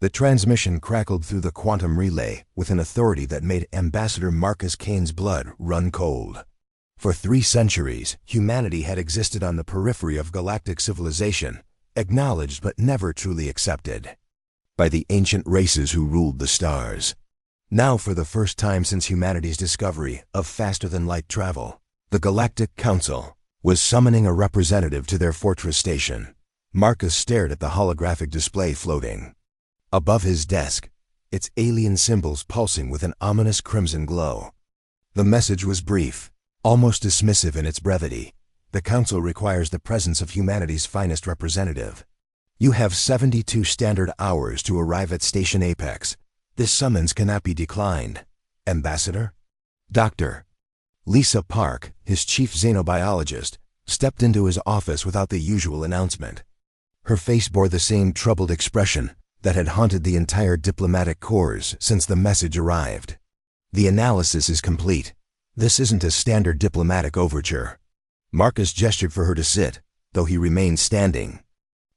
The transmission crackled through the quantum relay with an authority that made Ambassador Marcus Kane's blood run cold. For 3 centuries, humanity had existed on the periphery of galactic civilization, acknowledged but never truly accepted by the ancient races who ruled the stars. Now, for the first time since humanity's discovery of faster-than-light travel, the Galactic Council was summoning a representative to their fortress station. Marcus stared at the holographic display floating above his desk, its alien symbols pulsing with an ominous crimson glow. The message was brief, almost dismissive in its brevity. The Council requires the presence of humanity's finest representative. You have 72 standard hours to arrive at Station Apex. This summons cannot be declined. Ambassador? Dr. Lisa Park, his chief xenobiologist, stepped into his office without the usual announcement. Her face bore the same troubled expression that had haunted the entire diplomatic corps since the message arrived. The analysis is complete. This isn't a standard diplomatic overture. Marcus gestured for her to sit, though he remained standing,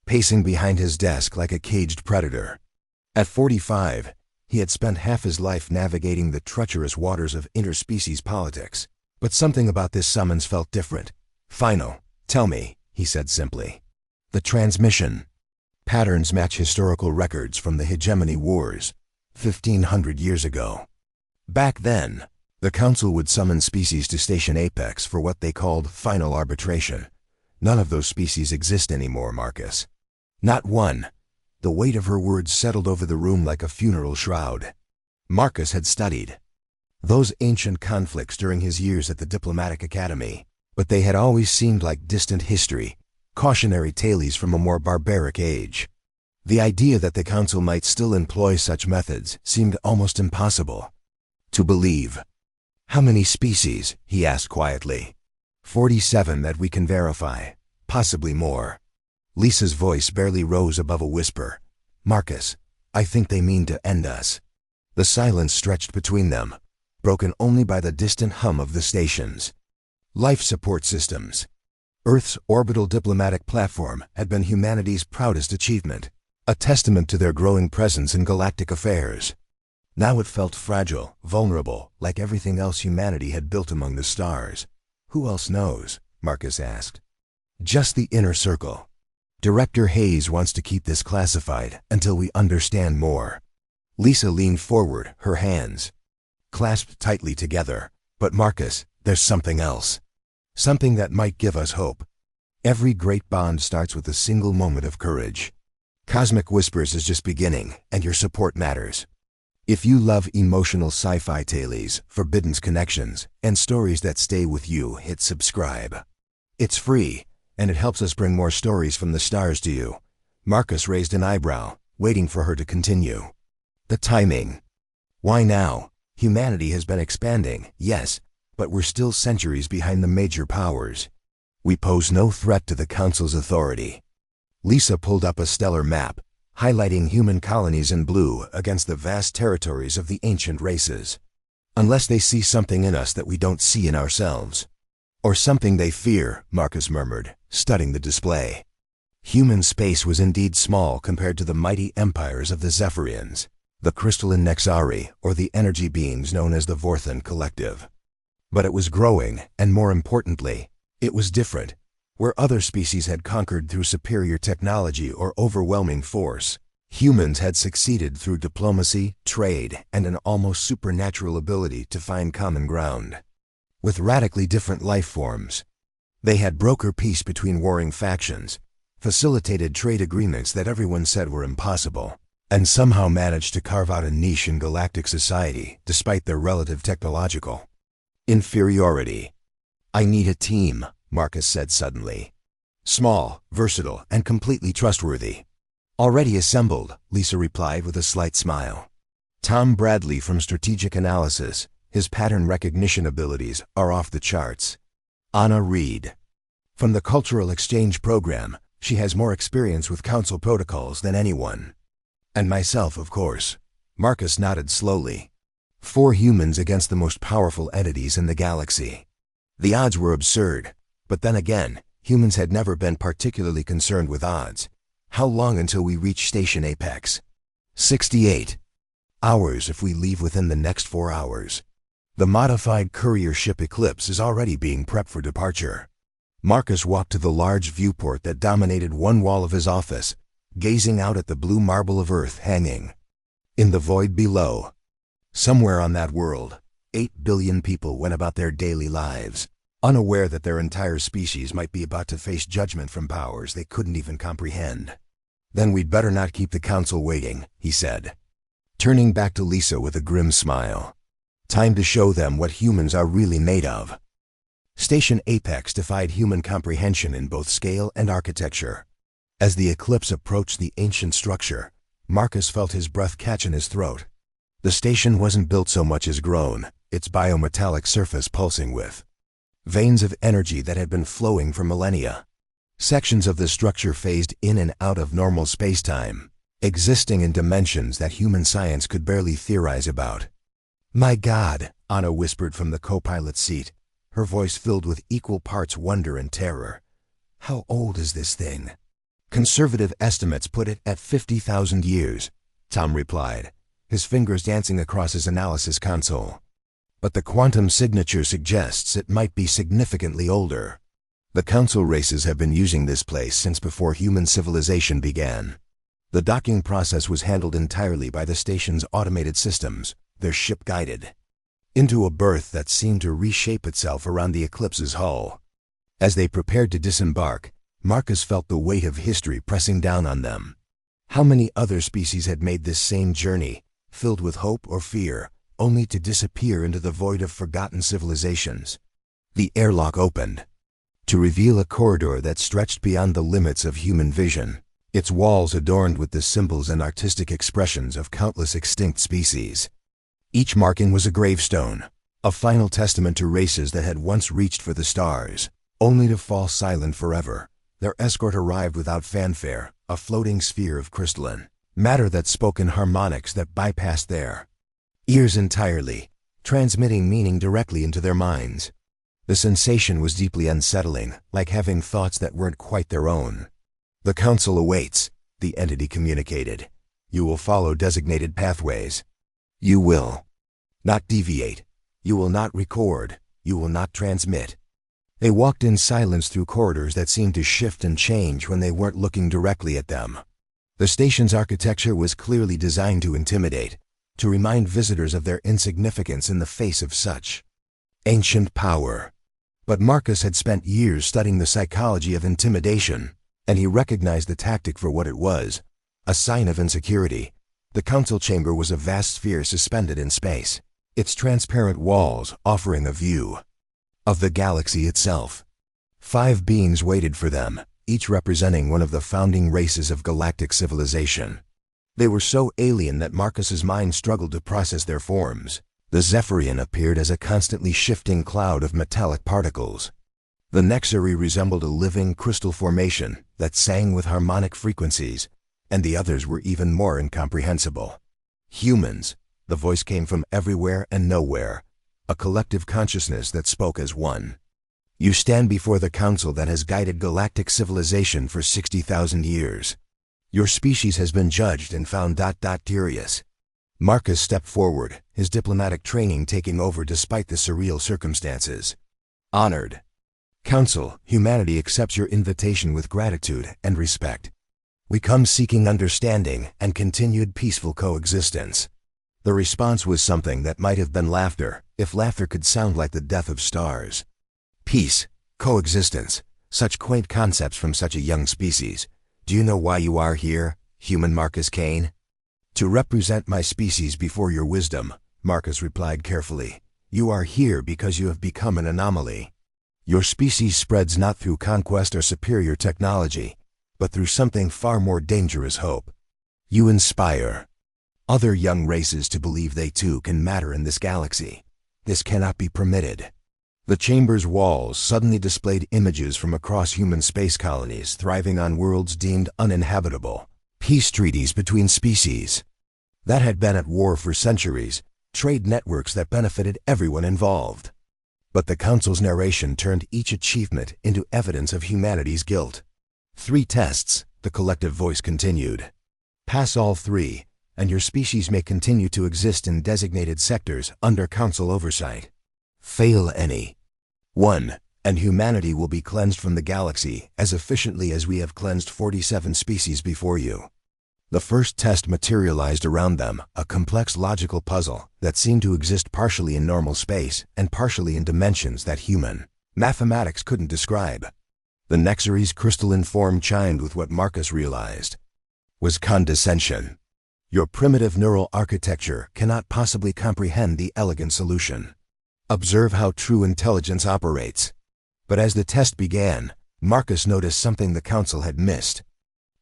pacing behind his desk like a caged predator. At 45, he had spent half his life navigating the treacherous waters of interspecies politics. But something about this summons felt different. Final. Tell me, he said simply. The transmission patterns match historical records from the Hegemony Wars, 1,500 years ago. Back then, the Council would summon species to Station Apex for what they called final arbitration. None of those species exist anymore, Marcus. Not one. The weight of her words settled over the room like a funeral shroud. Marcus had studied those ancient conflicts during his years at the Diplomatic Academy, but they had always seemed like distant history, cautionary tales from a more barbaric age. The idea that the Council might still employ such methods seemed almost impossible to believe. How many species? He asked quietly. 47 that we can verify, possibly more. Lisa's voice barely rose above a whisper. Marcus, I think they mean to end us. The silence stretched between them, broken only by the distant hum of the stations. Life support systems. Earth's orbital diplomatic platform had been humanity's proudest achievement, a testament to their growing presence in galactic affairs. Now it felt fragile, vulnerable, like everything else humanity had built among the stars. Who else knows? Marcus asked. Just the inner circle. Director Hayes wants to keep this classified until we understand more. Lisa leaned forward, her hands clasped tightly together. But Marcus, there's something else. Something that might give us hope. Every great bond starts with a single moment of courage. Cosmic Whispers is just beginning, and your support matters. If you love emotional sci-fi tales, forbidden connections, and stories that stay with you, hit subscribe. It's free, and it helps us bring more stories from the stars to you. Marcus raised an eyebrow, waiting for her to continue. The timing. Why now? Humanity has been expanding, yes, but we're still centuries behind the major powers. We pose no threat to the Council's authority. Lisa pulled up a stellar map, highlighting human colonies in blue against the vast territories of the ancient races. Unless they see something in us that we don't see in ourselves. Or something they fear, Marcus murmured, studying the display. Human space was indeed small compared to the mighty empires of the Zephyrians, the crystalline Nexari, or the energy beings known as the Vorthan Collective. But it was growing, and more importantly, it was different. Where other species had conquered through superior technology or overwhelming force, humans had succeeded through diplomacy, trade, and an almost supernatural ability to find common ground. With radically different life forms, they had brokered peace between warring factions, facilitated trade agreements that everyone said were impossible, and somehow managed to carve out a niche in galactic society despite their relative technological inferiority. I need a team, Marcus said suddenly. Small, versatile, and completely trustworthy. Already assembled, Lisa replied with a slight smile. Tom Bradley from Strategic Analysis. His pattern recognition abilities are off the charts. Anna Reed. From the Cultural Exchange Program, she has more experience with Council protocols than anyone. And myself, of course. Marcus nodded slowly. 4 humans against the most powerful entities in the galaxy. The odds were absurd, but then again, humans had never been particularly concerned with odds. How long until we reach Station Apex? 68 hours if we leave within the next 4 hours. The modified courier ship Eclipse is already being prepped for departure. Marcus walked to the large viewport that dominated one wall of his office, gazing out at the blue marble of Earth hanging in the void below. Somewhere on that world, 8 billion people went about their daily lives, unaware that their entire species might be about to face judgment from powers they couldn't even comprehend. "Then we'd better not keep the council waiting," he said, turning back to Lisa with a grim smile. "Time to show them what humans are really made of." Station Apex defied human comprehension in both scale and architecture. As the Eclipse approached the ancient structure, Marcus felt his breath catch in his throat. The station wasn't built so much as grown, its biometallic surface pulsing with veins of energy that had been flowing for millennia. Sections of the structure phased in and out of normal space-time, existing in dimensions that human science could barely theorize about. "My God," Anna whispered from the co-pilot's seat, her voice filled with equal parts wonder and terror. "How old is this thing?" "Conservative estimates put it at 50,000 years, Tom replied, his fingers dancing across his analysis console. "But the quantum signature suggests it might be significantly older. The council races have been using this place since before human civilization began." The docking process was handled entirely by the station's automated systems, their ship guided into a berth that seemed to reshape itself around the Eclipse's hull. As they prepared to disembark, Marcus felt the weight of history pressing down on them. How many other species had made this same journey, filled with hope or fear, only to disappear into the void of forgotten civilizations? The airlock opened to reveal a corridor that stretched beyond the limits of human vision, its walls adorned with the symbols and artistic expressions of countless extinct species. Each marking was a gravestone, a final testament to races that had once reached for the stars, only to fall silent forever. Their escort arrived without fanfare, a floating sphere of crystalline matter that spoke in harmonics that bypassed their ears entirely, transmitting meaning directly into their minds. The sensation was deeply unsettling, like having thoughts that weren't quite their own. "The council awaits," the entity communicated. "You will follow designated pathways. You will not deviate. You will not record. You will not transmit." They walked in silence through corridors that seemed to shift and change when they weren't looking directly at them. The station's architecture was clearly designed to intimidate, to remind visitors of their insignificance in the face of such ancient power. But Marcus had spent years studying the psychology of intimidation, and he recognized the tactic for what it was, a sign of insecurity. The council chamber was a vast sphere suspended in space, its transparent walls offering a view of the galaxy itself. 5 beings waited for them, each representing one of the founding races of galactic civilization. They were so alien that Marcus's mind struggled to process their forms. The Zephyrian appeared as a constantly shifting cloud of metallic particles. The Nexari resembled a living crystal formation that sang with harmonic frequencies, and the others were even more incomprehensible. Humans, the voice came from everywhere and nowhere, a collective consciousness that spoke as one. "You stand before the council that has guided galactic civilization for 60,000 years. Your species has been judged and found curious." Marcus stepped forward, his diplomatic training taking over despite the surreal circumstances. "Honored. Council, humanity accepts your invitation with gratitude and respect. We come seeking understanding and continued peaceful coexistence." The response was something that might have been laughter, if laughter could sound like the death of stars. Peace, coexistence, such quaint concepts from such a young species. "Do you know why you are here, human Marcus Kane?" "To represent my species before your wisdom," Marcus replied carefully. "You are here because you have become an anomaly. Your species spreads not through conquest or superior technology, but through something far more dangerous: hope. You inspire other young races to believe they too can matter in this galaxy. This cannot be permitted." The chamber's walls suddenly displayed images from across human space colonies thriving on worlds deemed uninhabitable, peace treaties between species that had been at war for centuries, trade networks that benefited everyone involved. But the council's narration turned each achievement into evidence of humanity's guilt. 3 tests, the collective voice continued. Pass all 3, and your species may continue to exist in designated sectors under Council oversight. Fail any. 1. And humanity will be cleansed from the galaxy as efficiently as we have cleansed 47 species before you. The first test materialized around them, a complex logical puzzle that seemed to exist partially in normal space and partially in dimensions that human mathematics couldn't describe. The Nexary's crystalline form chimed with what Marcus realized was condescension. Your primitive neural architecture cannot possibly comprehend the elegant solution. Observe how true intelligence operates. But as the test began, Marcus noticed something the Council had missed.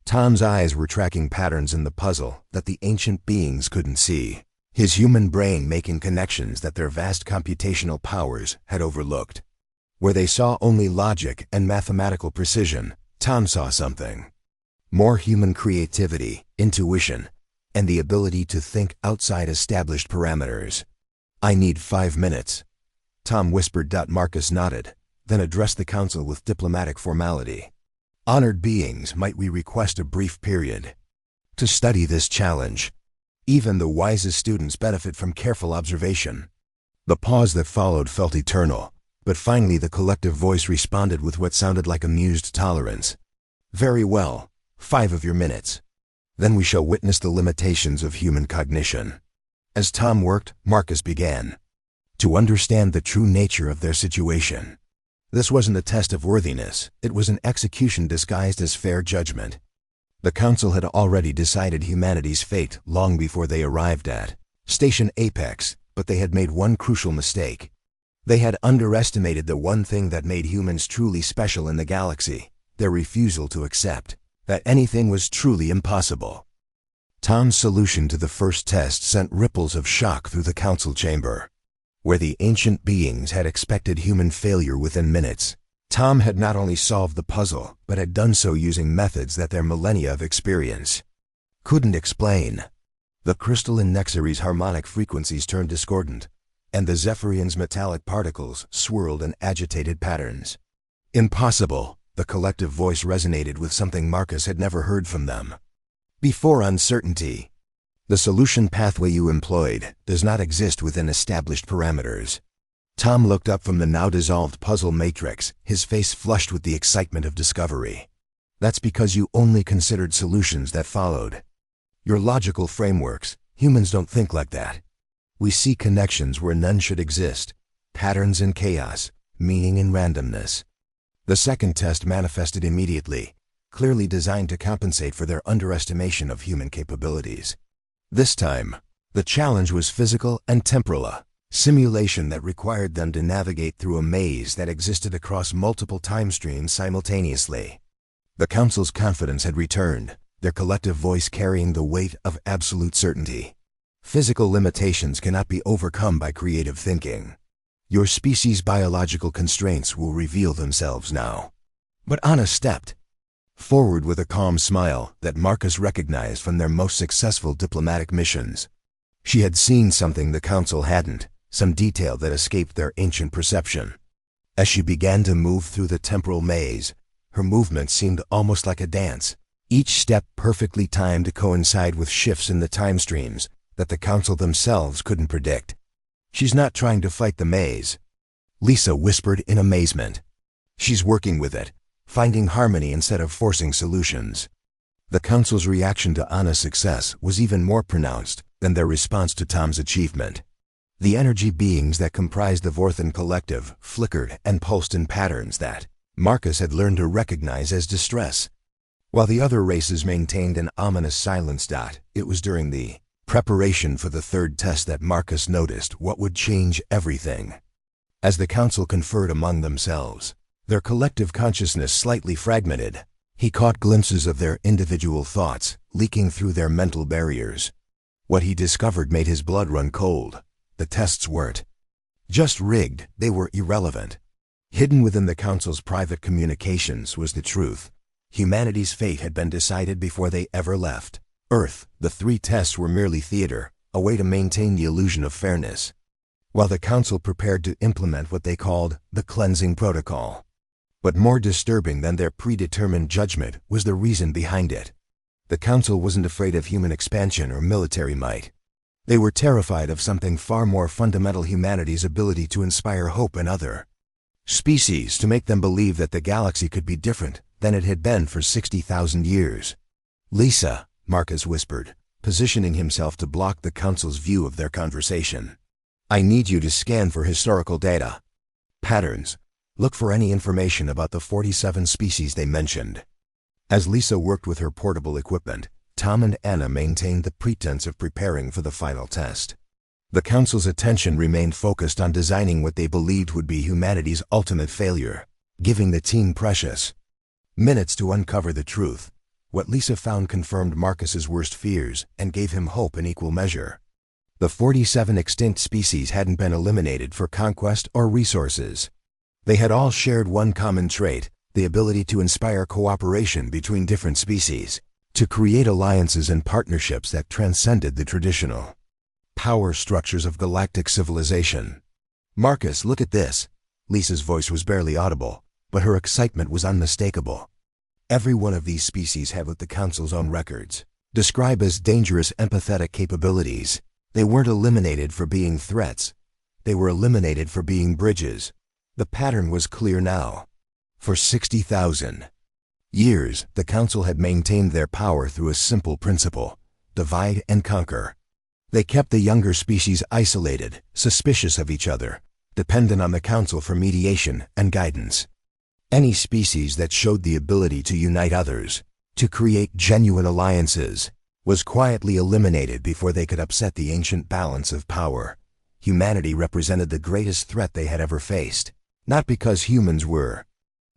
Tom's eyes were tracking patterns in the puzzle that the ancient beings couldn't see, his human brain making connections that their vast computational powers had overlooked. Where they saw only logic and mathematical precision, Tom saw something. More human creativity, intuition, and the ability to think outside established parameters. I need 5 minutes, Tom whispered. Marcus nodded, then addressed the Council with diplomatic formality. Honored beings, might we request a brief period to study this challenge? Even the wisest students benefit from careful observation. The pause that followed felt eternal, but finally the collective voice responded with what sounded like amused tolerance. Very well, 5 of your minutes. Then we shall witness the limitations of human cognition. As Tom worked, Marcus began to understand the true nature of their situation. This wasn't a test of worthiness, it was an execution disguised as fair judgment. The Council had already decided humanity's fate long before they arrived at Station Apex, but they had made one crucial mistake. They had underestimated the one thing that made humans truly special in the galaxy, their refusal to accept that anything was truly impossible. Tom's solution to the first test sent ripples of shock through the Council chamber. Where the ancient beings had expected human failure within minutes, Tom had not only solved the puzzle, but had done so using methods that their millennia of experience couldn't explain. The crystalline Nexary's harmonic frequencies turned discordant, and the Zephyrian's metallic particles swirled in agitated patterns. Impossible, the collective voice resonated with something Marcus had never heard from them before: uncertainty. The solution pathway you employed does not exist within established parameters. Tom looked up from the now dissolved puzzle matrix, his face flushed with the excitement of discovery. That's because you only considered solutions that followed your logical frameworks. Humans don't think like that. We see connections where none should exist, patterns in chaos, meaning in randomness. The second test manifested immediately, clearly designed to compensate for their underestimation of human capabilities. This time, the challenge was physical and temporal, a simulation that required them to navigate through a maze that existed across multiple time streams simultaneously. The Council's confidence had returned, their collective voice carrying the weight of absolute certainty. Physical limitations cannot be overcome by creative thinking. Your species' biological constraints will reveal themselves now. But Anna stepped forward with a calm smile that Marcus recognized from their most successful diplomatic missions. She had seen something the Council hadn't, some detail that escaped their ancient perception. As she began to move through the temporal maze, her movement seemed almost like a dance, each step perfectly timed to coincide with shifts in the time streams that the Council themselves couldn't predict. She's not trying to fight the maze, Lisa whispered in amazement. She's working with it, finding harmony instead of forcing solutions. The Council's reaction to Anna's success was even more pronounced than their response to Tom's achievement. The energy beings that comprised the Vorthan collective flickered and pulsed in patterns that Marcus had learned to recognize as distress. While the other races maintained an ominous silence. It was during the preparation for the third test that Marcus noticed what would change everything. As the Council conferred among themselves, their collective consciousness slightly fragmented, he caught glimpses of their individual thoughts leaking through their mental barriers. What he discovered made his blood run cold. The tests weren't just rigged, they were irrelevant. Hidden within the Council's private communications was the truth. Humanity's fate had been decided before they ever left Earth. The 3 tests were merely theater, a way to maintain the illusion of fairness, while the Council prepared to implement what they called the cleansing protocol. But more disturbing than their predetermined judgment was the reason behind it. The Council wasn't afraid of human expansion or military might. They were terrified of something far more fundamental: humanity's ability to inspire hope in other species, to make them believe that the galaxy could be different than it had been for 60,000 years. "Lisa," Marcus whispered, positioning himself to block the Council's view of their conversation. "I need you to scan for historical data. Patterns. Look for any information about the 47 species they mentioned." As Lisa worked with her portable equipment, Tom and Anna maintained the pretense of preparing for the final test. The Council's attention remained focused on designing what they believed would be humanity's ultimate failure, giving the team precious minutes to uncover the truth. What Lisa found confirmed Marcus's worst fears and gave him hope in equal measure. The 47 extinct species hadn't been eliminated for conquest or resources. They had all shared one common trait: the ability to inspire cooperation between different species, to create alliances and partnerships that transcended the traditional power structures of galactic civilization. "Marcus, look at this." Lisa's voice was barely audible, but her excitement was unmistakable. "Every one of these species have what the Council's own records describe as dangerous empathetic capabilities. They weren't eliminated for being threats. They were eliminated for being bridges." The pattern was clear now. For 60,000 years, the Council had maintained their power through a simple principle: divide and conquer. They kept the younger species isolated, suspicious of each other, dependent on the Council for mediation and guidance. Any species that showed the ability to unite others, to create genuine alliances, was quietly eliminated before they could upset the ancient balance of power. Humanity represented the greatest threat they had ever faced, not because humans were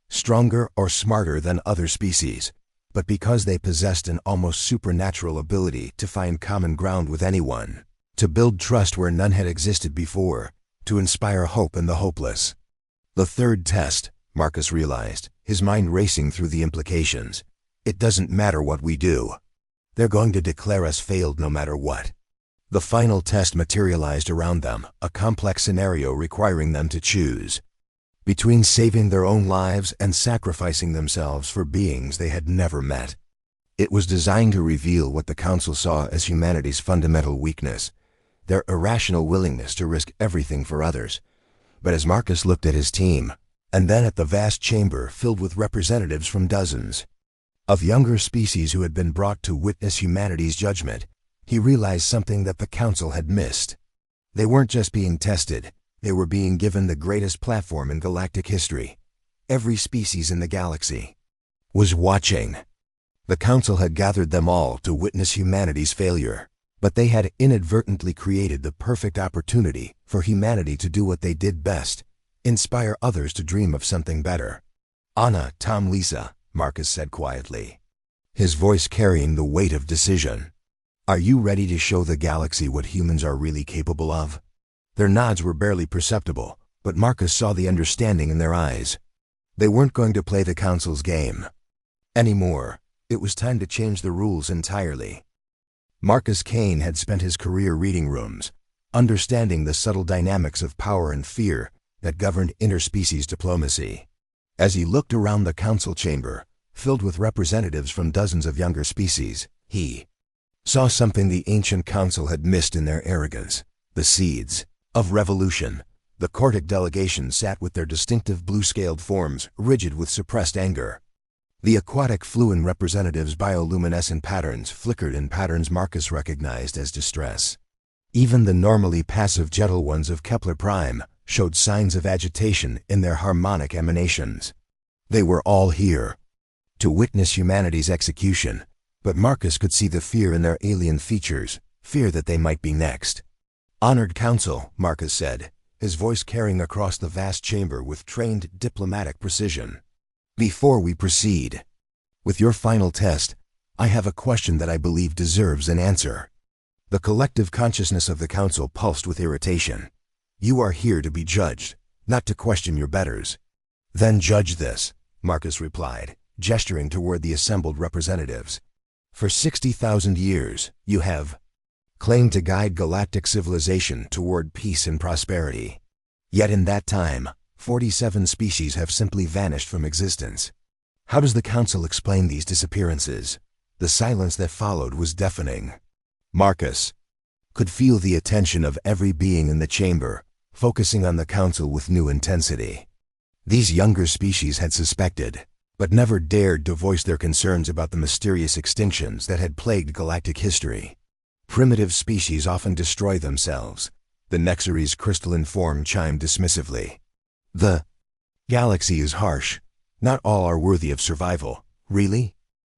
stronger or smarter than other species, but because they possessed an almost supernatural ability to find common ground with anyone, to build trust where none had existed before, to inspire hope in the hopeless. The third test, Marcus realized, his mind racing through the implications. It doesn't matter what we do. They're going to declare us failed no matter what. The final test materialized around them, a complex scenario requiring them to choose between saving their own lives and sacrificing themselves for beings they had never met. It was designed to reveal what the Council saw as humanity's fundamental weakness, their irrational willingness to risk everything for others. But as Marcus looked at his team, and then at the vast chamber filled with representatives from dozens of younger species who had been brought to witness humanity's judgment, he realized something that the Council had missed. They weren't just being tested, they were being given the greatest platform in galactic history. Every species in the galaxy was watching. The Council had gathered them all to witness humanity's failure, but they had inadvertently created the perfect opportunity for humanity to do what they did best: inspire others to dream of something better. "Anna, Tom, Lisa," Marcus said quietly, his voice carrying the weight of decision. "Are you ready to show the galaxy what humans are really capable of?" Their nods were barely perceptible, but Marcus saw the understanding in their eyes. They weren't going to play the Council's game anymore. It was time to change the rules entirely. Marcus Kane had spent his career reading rooms, understanding the subtle dynamics of power and fear that governed interspecies diplomacy. As he looked around the Council chamber, filled with representatives from dozens of younger species, he saw something the ancient Council had missed in their arrogance: the seeds of revolution. The Cortic delegation sat with their distinctive blue-scaled forms, rigid with suppressed anger. The aquatic fluid representatives' bioluminescent patterns flickered in patterns Marcus recognized as distress. Even the normally passive gentle ones of Kepler Prime showed signs of agitation in their harmonic emanations. They were all here to witness humanity's execution, but Marcus could see the fear in their alien features, fear that they might be next. "Honored Council," Marcus said, his voice carrying across the vast chamber with trained diplomatic precision. "Before we proceed with your final test, I have a question that I believe deserves an answer." The collective consciousness of the Council pulsed with irritation. "You are here to be judged, not to question your betters." "Then judge this," Marcus replied, gesturing toward the assembled representatives. "For 60,000 years, you have claimed to guide galactic civilization toward peace and prosperity. Yet in that time, 47 species have simply vanished from existence. How does the Council explain these disappearances?" The silence that followed was deafening. Marcus could feel the attention of every being in the chamber, focusing on the council with new intensity. These younger species had suspected, but never dared to voice their concerns about the mysterious extinctions that had plagued galactic history. Primitive species often destroy themselves. The Nexary's crystalline form chimed dismissively. The galaxy is harsh. Not all are worthy of survival. Really?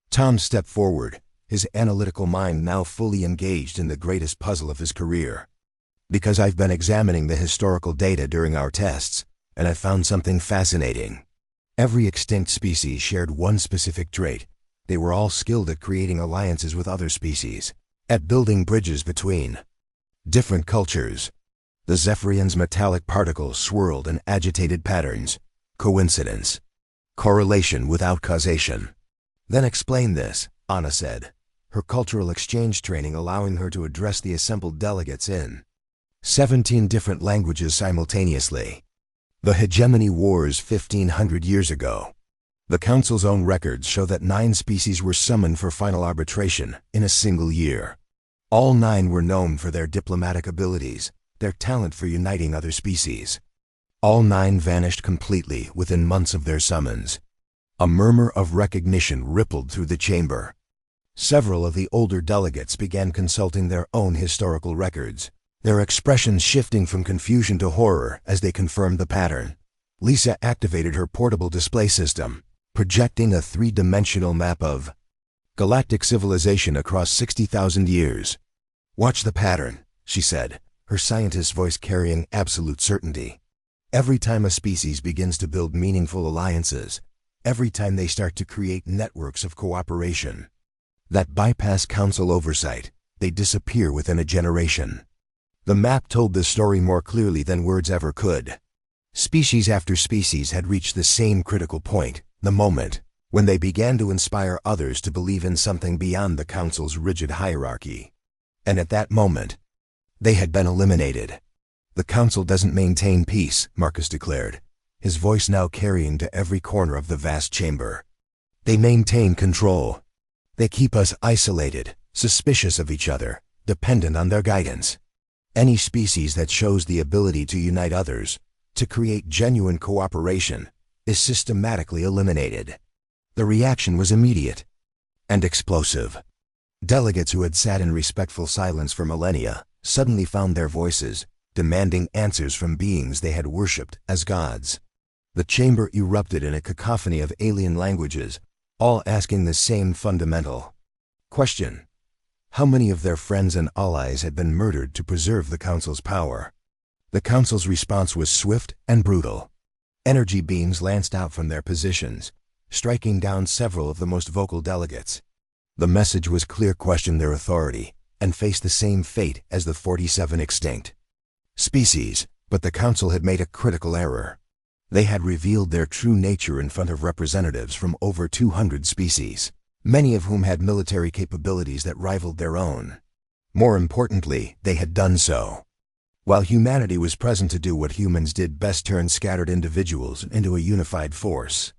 Tom stepped forward, his analytical mind now fully engaged in the greatest puzzle of his career. Because I've been examining the historical data during our tests, and I found something fascinating. Every extinct species shared one specific trait. They were all skilled at creating alliances with other species, at building bridges between different cultures. The Zephyrian's metallic particles swirled in agitated patterns. Coincidence. Correlation without causation. Then explain this, Anna said, her cultural exchange training allowing her to address the assembled delegates in 17 different languages simultaneously. The hegemony wars 1,500 years ago. The Council's own records show that 9 species were summoned for final arbitration in a single year. All 9 were known for their diplomatic abilities, their talent for uniting other species. All 9 vanished completely within months of their summons. A murmur of recognition rippled through the chamber. Several of the older delegates began consulting their own historical records, their expressions shifting from confusion to horror as they confirmed the pattern. Lisa activated her portable display system, projecting a 3-dimensional map of galactic civilization across 60,000 years. "Watch the pattern," she said, her scientist's voice carrying absolute certainty. "Every time a species begins to build meaningful alliances, every time they start to create networks of cooperation that bypass council oversight, they disappear within a generation." The map told the story more clearly than words ever could. Species after species had reached the same critical point, the moment when they began to inspire others to believe in something beyond the council's rigid hierarchy. And at that moment, they had been eliminated. "The council doesn't maintain peace," Marcus declared, his voice now carrying to every corner of the vast chamber. "They maintain control. They keep us isolated, suspicious of each other, dependent on their guidance. Any species that shows the ability to unite others, to create genuine cooperation, is systematically eliminated." The reaction was immediate and explosive. Delegates who had sat in respectful silence for millennia suddenly found their voices, demanding answers from beings they had worshipped as gods. The chamber erupted in a cacophony of alien languages, all asking the same fundamental question: how many of their friends and allies had been murdered to preserve the Council's power? The Council's response was swift and brutal. Energy beams lanced out from their positions, striking down several of the most vocal delegates. The message was clear: question their authority, and face the same fate as the 47 extinct species. But the Council had made a critical error. They had revealed their true nature in front of representatives from over 200 species, many of whom had military capabilities that rivaled their own. More importantly, they had done so while humanity was present to do what humans did best: turn scattered individuals into a unified force.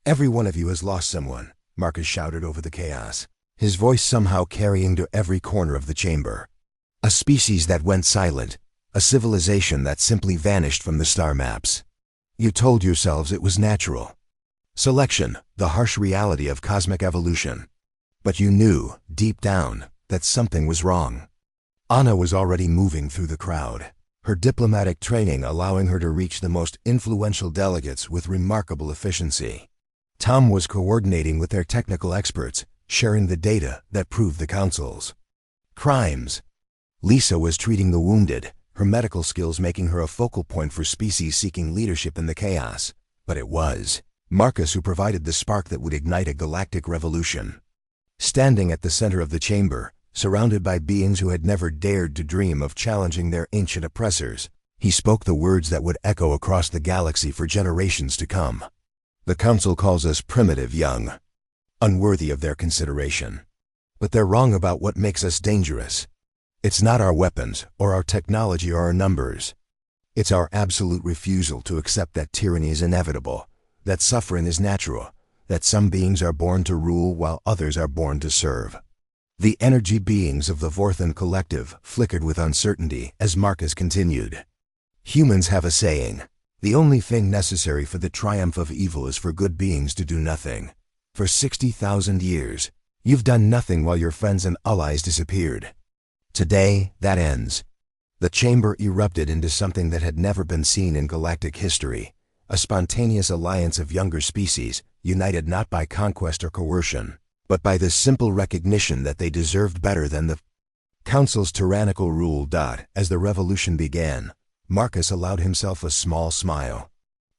"Every one of you has lost someone," Marcus shouted over the chaos, his voice somehow carrying to every corner of the chamber. "A species that went silent, a civilization that simply vanished from the star maps. You told yourselves it was natural selection, the harsh reality of cosmic evolution. But you knew, deep down, that something was wrong." Anna was already moving through the crowd, her diplomatic training allowing her to reach the most influential delegates with remarkable efficiency. Tom was coordinating with their technical experts, sharing the data that proved the Council's crimes. Lisa was treating the wounded, her medical skills making her a focal point for species seeking leadership in the chaos. But it was Marcus who provided the spark that would ignite a galactic revolution. Standing at the center of the chamber, surrounded by beings who had never dared to dream of challenging their ancient oppressors, he spoke the words that would echo across the galaxy for generations to come. "The Council calls us primitive, young, unworthy of their consideration. But they're wrong about what makes us dangerous. It's not our weapons, or our technology, or our numbers. It's our absolute refusal to accept that tyranny is inevitable, that suffering is natural, that some beings are born to rule while others are born to serve. The energy beings of the Vorthan collective flickered with uncertainty as Marcus continued. Humans have a saying, "The only thing necessary for the triumph of evil is for good beings to do nothing." For 60,000 years, you've done nothing while your friends and allies disappeared. Today, that ends. The chamber erupted into something that had never been seen in galactic history, a spontaneous alliance of younger species, united not by conquest or coercion, but by the simple recognition that they deserved better than the Council's tyrannical rule. As the revolution began, Marcus allowed himself a small smile.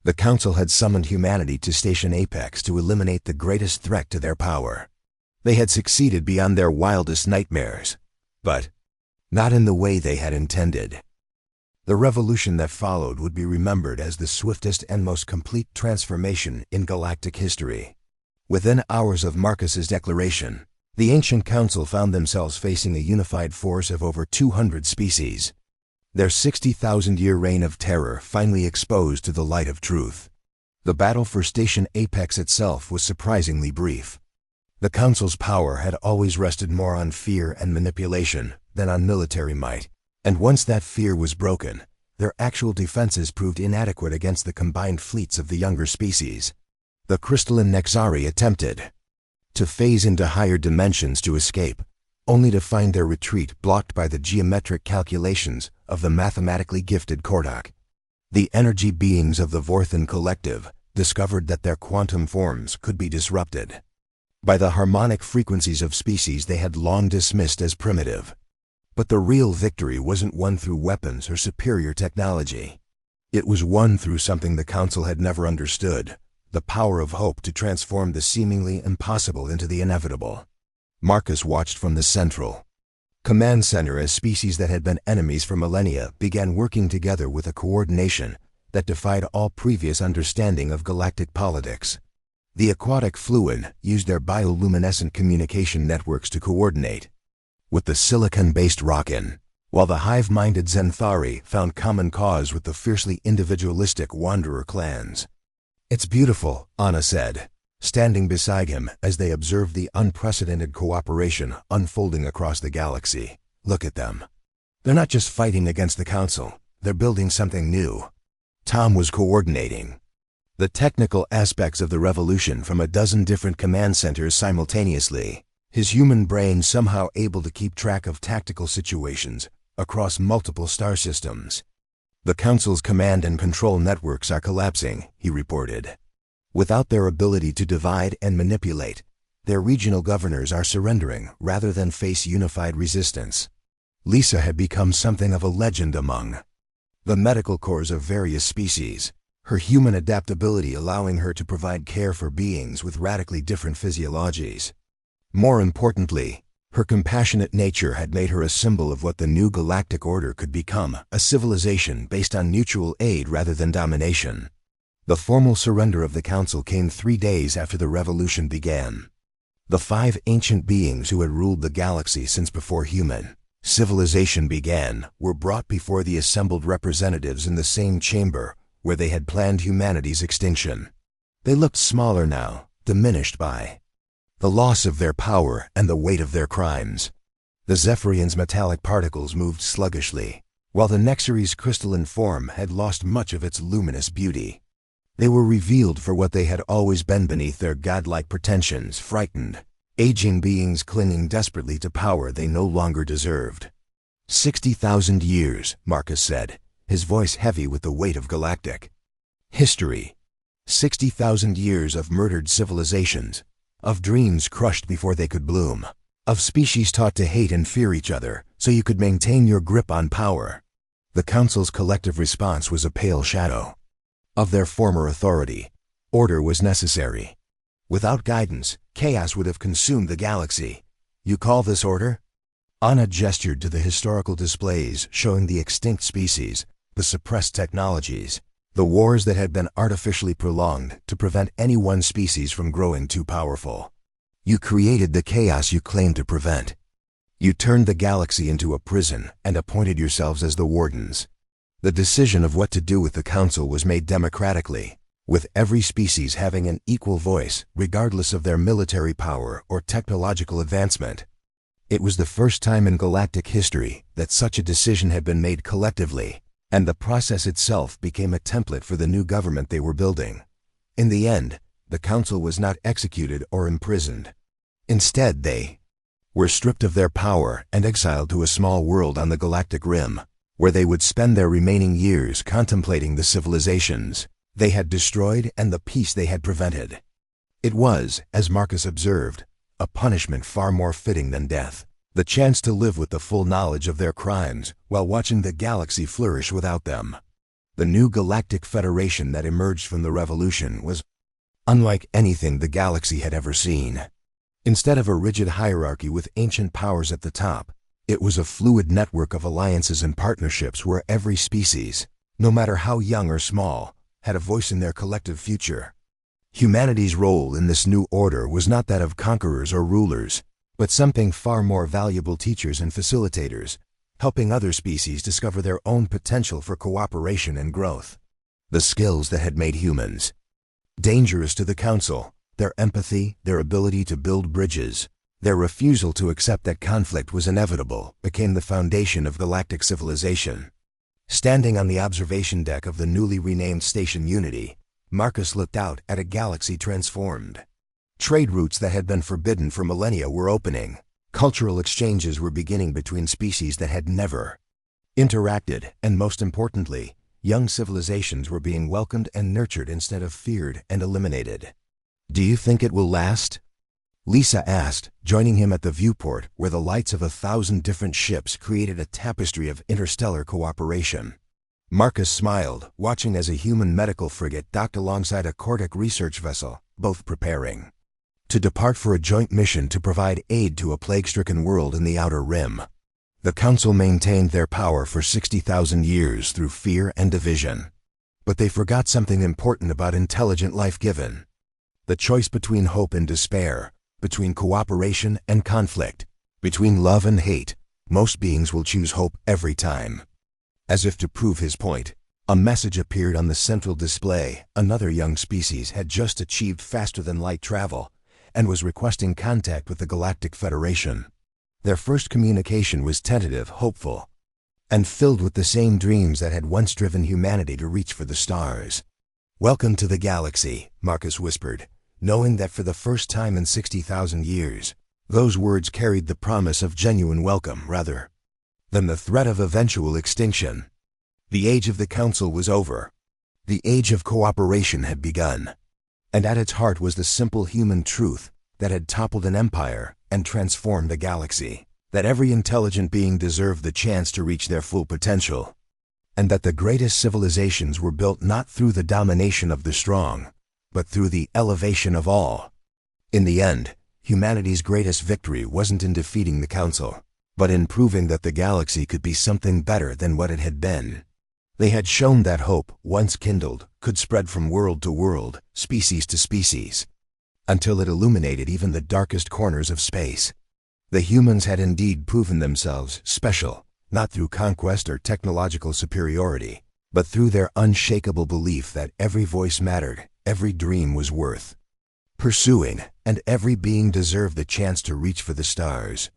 The Council had summoned humanity to Station Apex to eliminate the greatest threat to their power. They had succeeded beyond their wildest nightmares, but not in the way they had intended. The revolution that followed would be remembered as the swiftest and most complete transformation in galactic history. Within hours of Marcus's declaration, the Ancient Council found themselves facing a unified force of over 200 species. Their 60,000-year reign of terror finally exposed to the light of truth. The battle for Station Apex itself was surprisingly brief. The Council's power had always rested more on fear and manipulation than on military might, and once that fear was broken, their actual defenses proved inadequate against the combined fleets of the younger species. The crystalline Nexari attempted to phase into higher dimensions to escape, only to find their retreat blocked by the geometric calculations of the mathematically gifted Kordok. The energy beings of the Vorthan collective discovered that their quantum forms could be disrupted by the harmonic frequencies of species they had long dismissed as primitive. But the real victory wasn't won through weapons or superior technology. It was won through something the Council had never understood, the power of hope to transform the seemingly impossible into the inevitable. Marcus watched from the Central Command Center as species that had been enemies for millennia began working together with a coordination that defied all previous understanding of galactic politics. The aquatic fluid used their bioluminescent communication networks to coordinate with the silicon-based Rockin, while the hive-minded Zenthari found common cause with the fiercely individualistic Wanderer clans. "It's beautiful," Anna said, standing beside him as they observed the unprecedented cooperation unfolding across the galaxy. "Look at them. They're not just fighting against the Council, they're building something new." Tom was coordinating the technical aspects of the revolution from a dozen different command centers simultaneously, his human brain somehow able to keep track of tactical situations across multiple star systems. "The Council's command and control networks are collapsing," he reported. "Without their ability to divide and manipulate, their regional governors are surrendering rather than face unified resistance." Lisa had become something of a legend among the medical corps of various species, her human adaptability allowing her to provide care for beings with radically different physiologies. More importantly, her compassionate nature had made her a symbol of what the new galactic order could become, a civilization based on mutual aid rather than domination. The formal surrender of the Council came 3 days after the revolution began. The 5 ancient beings who had ruled the galaxy since before human civilization began were brought before the assembled representatives in the same chamber where they had planned humanity's extinction. They looked smaller now, diminished by the loss of their power and the weight of their crimes. The Zephyrian's metallic particles moved sluggishly, while the Nexari's crystalline form had lost much of its luminous beauty. They were revealed for what they had always been beneath their godlike pretensions, frightened, aging beings clinging desperately to power they no longer deserved. 60,000 years, Marcus said, his voice heavy with the weight of galactic history. 60,000 years of murdered civilizations, of dreams crushed before they could bloom, of species taught to hate and fear each other so you could maintain your grip on power. The Council's collective response was a pale shadow of their former authority. Order was necessary. Without guidance, chaos would have consumed the galaxy. "You call this order?" Anna gestured to the historical displays showing the extinct species, the suppressed technologies, the wars that had been artificially prolonged to prevent any one species from growing too powerful. "You created the chaos you claimed to prevent. You turned the galaxy into a prison and appointed yourselves as the wardens. The decision of what to do with the Council was made democratically, with every species having an equal voice, regardless of their military power or technological advancement. It was the first time in galactic history that such a decision had been made collectively, and the process itself became a template for the new government they were building. In the end, the council was not executed or imprisoned. Instead, they were stripped of their power and exiled to a small world on the galactic rim, where they would spend their remaining years contemplating the civilizations they had destroyed and the peace they had prevented. It was, as Marcus observed, a punishment far more fitting than death, the chance to live with the full knowledge of their crimes while watching the galaxy flourish without them. The new galactic federation that emerged from the revolution was unlike anything the galaxy had ever seen. Instead of a rigid hierarchy with ancient powers at the top, it was a fluid network of alliances and partnerships where every species, no matter how young or small, had a voice in their collective future. Humanity's role in this new order was not that of conquerors or rulers, but something far more valuable: teachers and facilitators, helping other species discover their own potential for cooperation and growth. The skills that had made humans dangerous to the Council, their empathy, their ability to build bridges, their refusal to accept that conflict was inevitable, became the foundation of galactic civilization. Standing on the observation deck of the newly renamed Station Unity, Marcus looked out at a galaxy transformed. Trade routes that had been forbidden for millennia were opening. Cultural exchanges were beginning between species that had never interacted, and most importantly, young civilizations were being welcomed and nurtured instead of feared and eliminated. "Do you think it will last?" Lisa asked, joining him at the viewport where the lights of 1,000 different ships created a tapestry of interstellar cooperation. Marcus smiled, watching as a human medical frigate docked alongside a Cortic research vessel, both preparing to depart for a joint mission to provide aid to a plague-stricken world in the Outer Rim. The Council maintained their power for 60,000 years through fear and division. But they forgot something important about intelligent life given: the choice between hope and despair, between cooperation and conflict, between love and hate. Most beings will choose hope every time. As if to prove his point, a message appeared on the central display. Another young species had just achieved faster-than-light travel and was requesting contact with the Galactic Federation. Their first communication was tentative, hopeful, and filled with the same dreams that had once driven humanity to reach for the stars. "Welcome to the galaxy," Marcus whispered, knowing that for the first time in 60,000 years, those words carried the promise of genuine welcome rather than the threat of eventual extinction. The age of the Council was over. The age of cooperation had begun. And at its heart was the simple human truth that had toppled an empire and transformed a galaxy: that every intelligent being deserved the chance to reach their full potential, and that the greatest civilizations were built not through the domination of the strong, but through the elevation of all. In the end, humanity's greatest victory wasn't in defeating the Council, but in proving that the galaxy could be something better than what it had been. They had shown that hope, once kindled, could spread from world to world, species to species, until it illuminated even the darkest corners of space. The humans had indeed proven themselves special, not through conquest or technological superiority, but through their unshakable belief that every voice mattered, every dream was worth pursuing, and every being deserved the chance to reach for the stars.